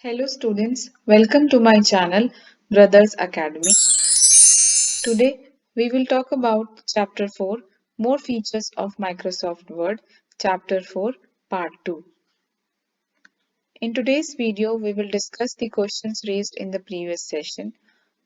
Hello students, welcome to my channel Brothers Academy. Today we will talk about Chapter 4 More Features of Microsoft Word, Chapter 4 Part 2. In today's video we will discuss the questions raised in the previous session,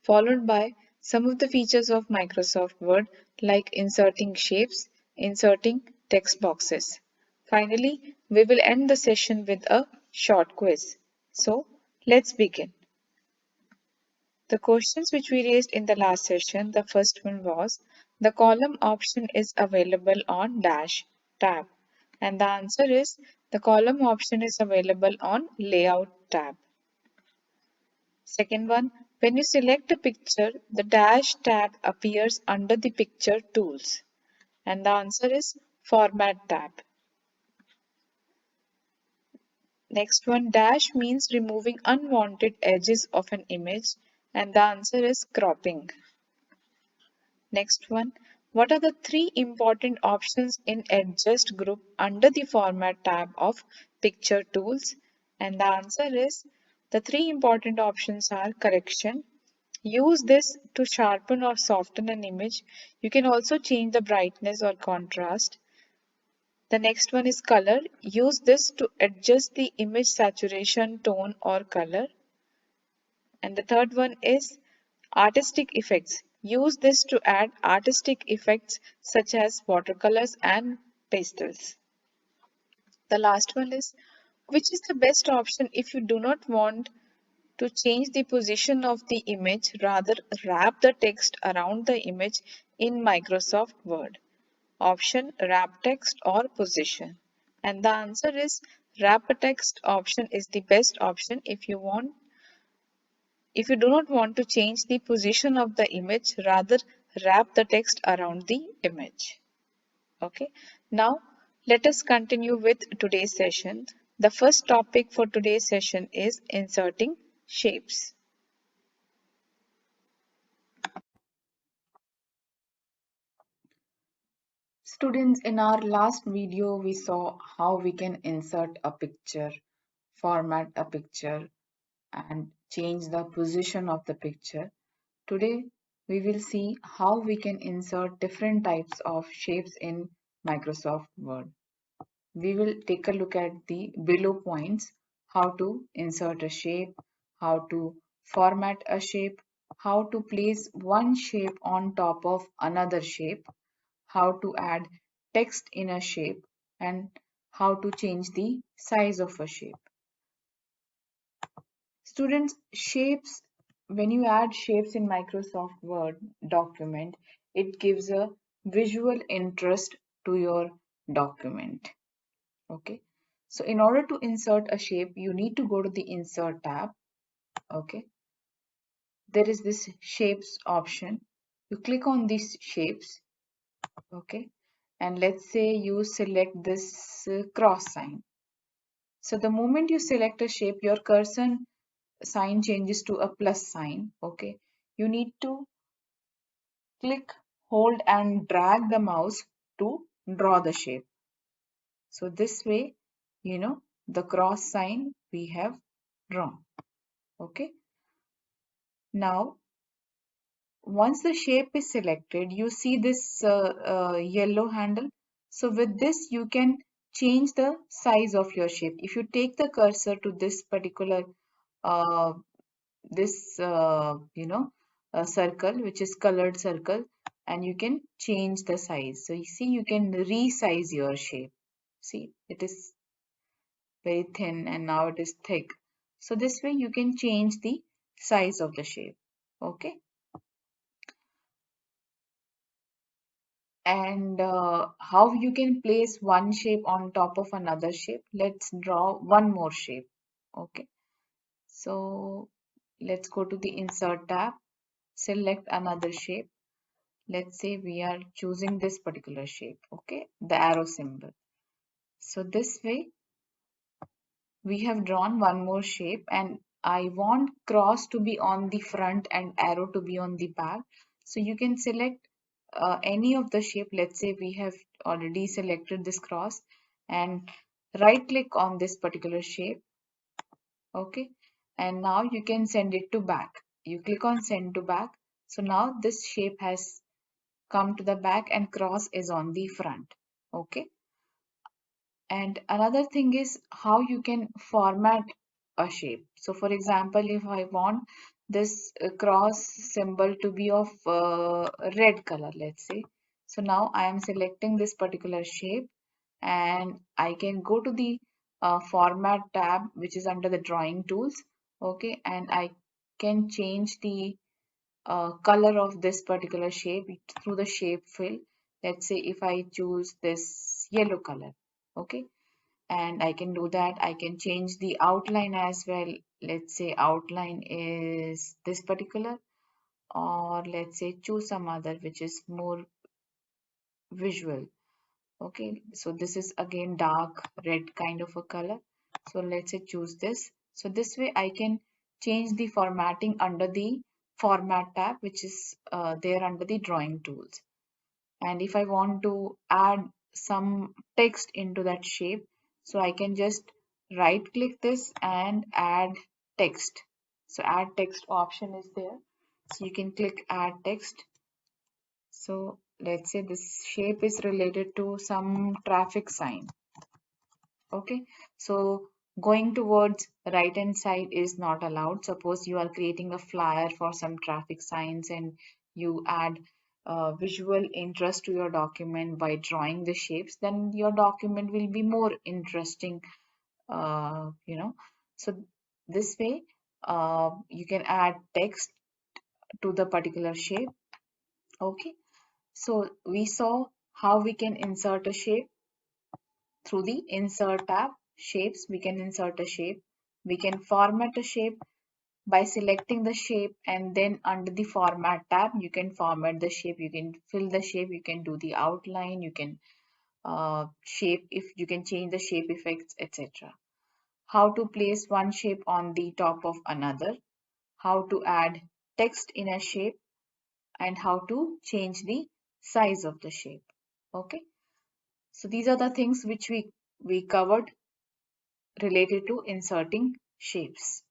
followed by some of the features of Microsoft Word like inserting shapes, inserting text boxes. Finally, we will end the session with a short quiz. So, let's begin. The questions which we raised in the last session, the first one was, the column option is available on dash tab. And the answer is, the column option is available on layout tab. Second one, when you select a picture, the dash tab appears under the picture tools. And the answer is format tab. Next one, dash means removing unwanted edges of an image. And the answer is cropping. Next one, what are the three important options in Adjust group under the Format tab of Picture Tools? And the answer is, the three important options are correction. Use this to sharpen or soften an image. You can also change the brightness or contrast. The next one is color. Use this to adjust the image saturation, tone or color. And the third one is artistic effects. Use this to add artistic effects such as watercolors and pastels. The last one is, which is the best option if you do not want to change the position of the image, rather wrap the text around the image in Microsoft Word. Option wrap text or position. And the answer is wrap a text option is the best option if you do not want to change the position of the image, rather wrap the text around the image. Okay, now let us continue with today's session. The first topic for today's session is inserting shapes. Students, in our last video, we saw how we can insert a picture, format a picture, and change the position of the picture. Today, we will see how we can insert different types of shapes in Microsoft Word. We will take a look at the below points, how to insert a shape, how to format a shape, how to place one shape on top of another shape, how to add text in a shape, and how to change the size of a shape. Students, shapes, when you add shapes in Microsoft Word document, it gives a visual interest to your document. Okay. So in order to insert a shape, you need to go to the Insert tab. Okay. There is this Shapes option. You click on these shapes. Okay. And let's say you select this cross sign. So the moment you select a shape, your cursor sign changes to a plus sign. Okay. You need to click, hold and drag the mouse to draw the shape. So this way, the cross sign we have drawn. Okay. Now, once the shape is selected, you see this yellow handle. So with this, you can change the size of your shape. If you take the cursor to this particular uh, circle, which is colored circle, and you can change the size. So you see, you can resize your shape. See, it is very thin and now it is thick. So this way you can change the size of the shape. Okay. And how you can place one shape on top of another shape. Let's draw one more shape. Okay. So let's go to the Insert tab, select another shape. Let's say we are choosing this particular shape. Okay, the arrow symbol. So this way we have drawn one more shape, and I want cross to be on the front and arrow to be on the back. So you can select any of the shape. Let's say we have already selected this cross, and right click on this particular shape. Okay, and now you can send it to back. You click on send to back. So now this shape has come to the back and cross is on the front. Okay. And another thing is how you can format a shape. So for example, if I want this cross symbol to be of red color, let's say. So now I am selecting this particular shape and I can go to the format tab, which is under the drawing tools. Okay. And I can change the color of this particular shape through the shape fill. Let's say if I choose this yellow color. Okay, and I can do that. I can change the outline as well. Let's say outline is this particular, or let's say choose some other which is more visual. Okay, so this is again dark red kind of a color. So let's say choose this. So this way I can change the formatting under the format tab, which is there under the drawing tools. And if I want to add some text into that shape, so I can just right click this and add text. So add text option is there. So you can click add text. So let's say this shape is related to some traffic sign. Okay, so going towards right hand side is not allowed. Suppose you are creating a flyer for some traffic signs and you add visual interest to your document by drawing the shapes, then your document will be more interesting, you know. So this way you can add text to the particular shape. Okay, so we saw how we can insert a shape through the insert tab. Shapes, we can insert a shape. We can format a shape by selecting the shape, and then under the format tab you can format the shape, you can fill the shape, you can do the outline, you can shape, if you can change the shape effects, etc. How to place one shape on the top of another, how to add text in a shape, and how to change the size of the shape. Okay, so these are the things which we covered related to inserting shapes.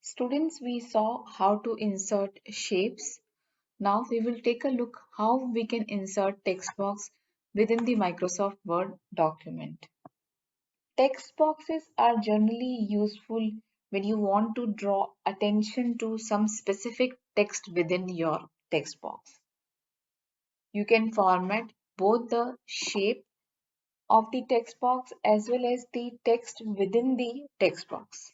Students, we saw how to insert shapes. Now we will take a look how we can insert text box within the Microsoft Word document. Text boxes are generally useful when you want to draw attention to some specific text within your text box. You can format both the shape of the text box as well as the text within the text box.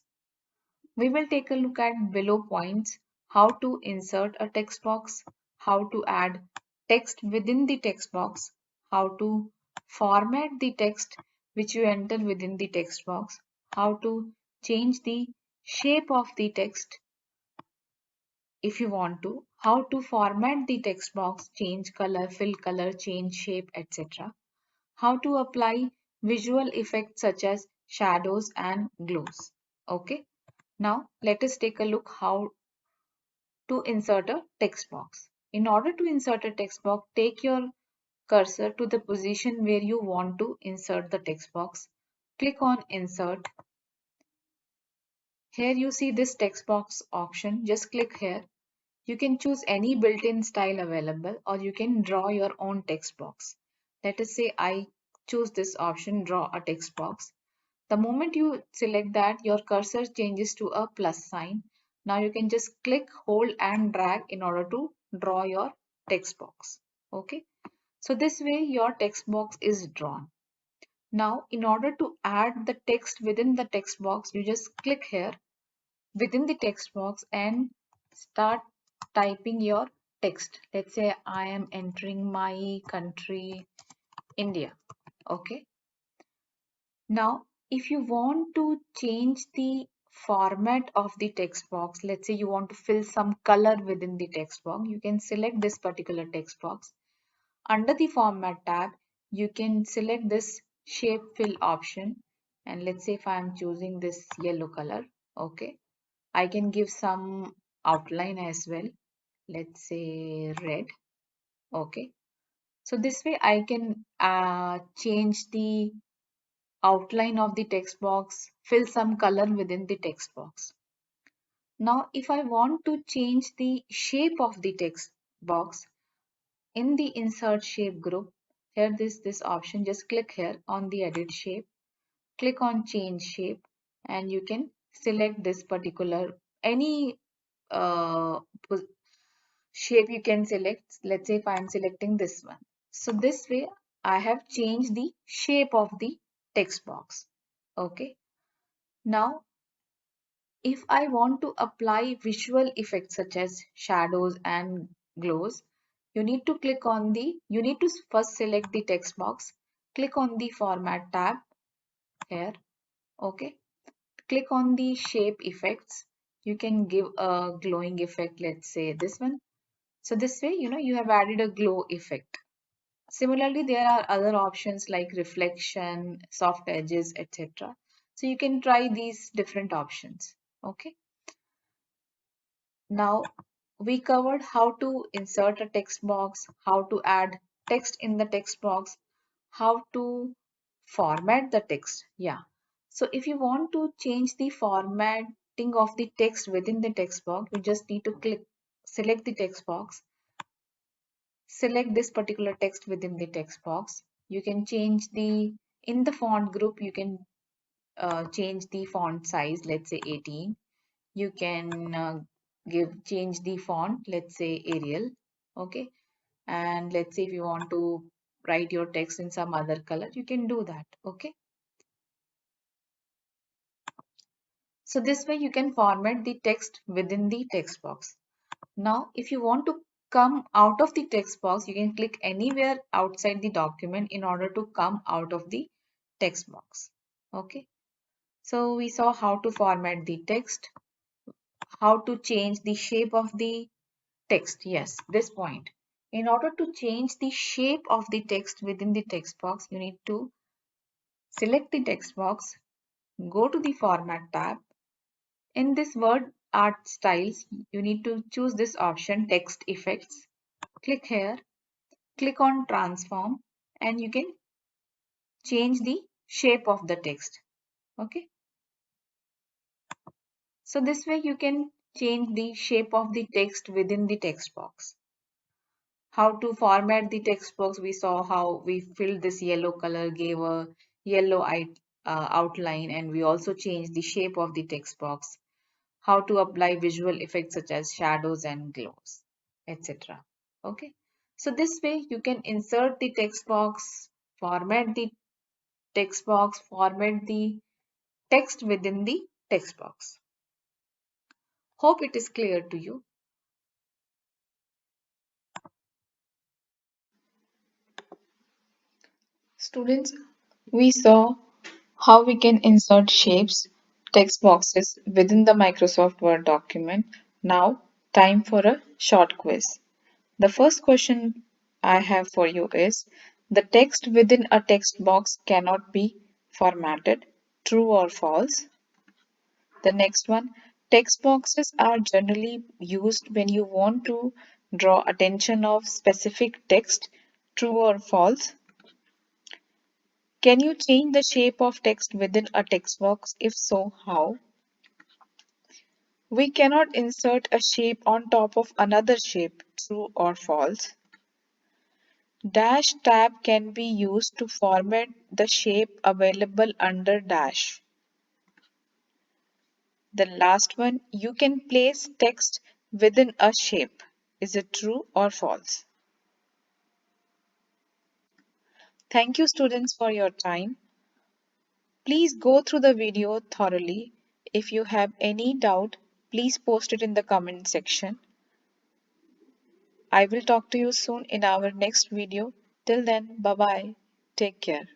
We will take a look at below points: how to insert a text box, how to add text within the text box, how to format the text which you enter within the text box, how to change the shape of the text if you want to, how to format the text box, change color, fill color, change shape, etc. How to apply visual effects such as shadows and glows. Okay. Now let us take a look how to insert a text box. In order to insert a text box, take your cursor to the position where you want to insert the text box. Click on insert. Here you see this text box option. Just click here. You can choose any built-in style available, or you can draw your own text box. Let us say I choose this option, draw a text box. The moment you select that, your cursor changes to a plus sign. Now you can just click, hold and drag in order to draw your text box. Okay. So this way your text box is drawn. Now in order to add the text within the text box, you just click here within the text box and start typing your text. Let's say I am entering my country, India. Okay. Now, if you want to change the format of the text box, let's say you want to fill some color within the text box, you can select this particular text box. Under the format tab, you can select this shape fill option. And let's say if I am choosing this yellow color, okay, I can give some outline as well. Let's say red. Okay. So this way I can change the outline of the text box, fill some color within the text box. Now, if I want to change the shape of the text box in the insert shape group, here this option, just click here on the edit shape, click on change shape, and you can select this particular any uh, shape you can select. Let's say if I am selecting this one. So this way I have changed the shape of the text box. Okay. Now if I want to apply visual effects such as shadows and glows, you need to first select the text box, click on the format tab here, okay. Click on the shape effects. You can give a glowing effect, let's say this one. So this way, you have added a glow effect. Similarly, there are other options like reflection, soft edges, etc. So you can try these different options, okay. Now, we covered how to insert a text box, how to add text in the text box, how to format the text. Yeah. So if you want to change the formatting of the text within the text box, you just need to select the text box, select this particular text within the text box. You can change in the font group, you can change the font size, let's say 18. You can change the font, let's say Arial, okay. And let's say if you want to write your text in some other color, you can do that, okay. So this way you can format the text within the text box. Now if you want to come out of the text box, you can click anywhere outside the document in order to come out of the text box, okay. So we saw how to format the text, how to change the shape of the text. Yes, this point. In order to change the shape of the text within the text box, you need to select the text box, go to the Format tab. In this word art styles, you need to choose this option Text Effects. Click here, click on Transform, and you can change the shape of the text. Okay. So this way you can change the shape of the text within the text box. How to format the text box, we saw how we filled this yellow color, gave a yellow outline, and we also changed the shape of the text box. How to apply visual effects such as shadows and glows, etc. Okay, so this way you can insert the text box, format the text box, format the text within the text box. Hope it is clear to you. Students, we saw how we can insert shapes, text boxes within the Microsoft Word document. Now, time for a short quiz. The first question I have for you is, the text within a text box cannot be formatted. True or false? The next one, text boxes are generally used when you want to draw attention of specific text. True or false? Can you change the shape of text within a text box? If so, how? We cannot insert a shape on top of another shape. True or false? Dash tab can be used to format the shape available under dash. The last one, you can place text within a shape. Is it true or false? Thank you, students, for your time. Please go through the video thoroughly. If you have any doubt, please post it in the comment section. I will talk to you soon in our next video. Till then, bye bye. Take care.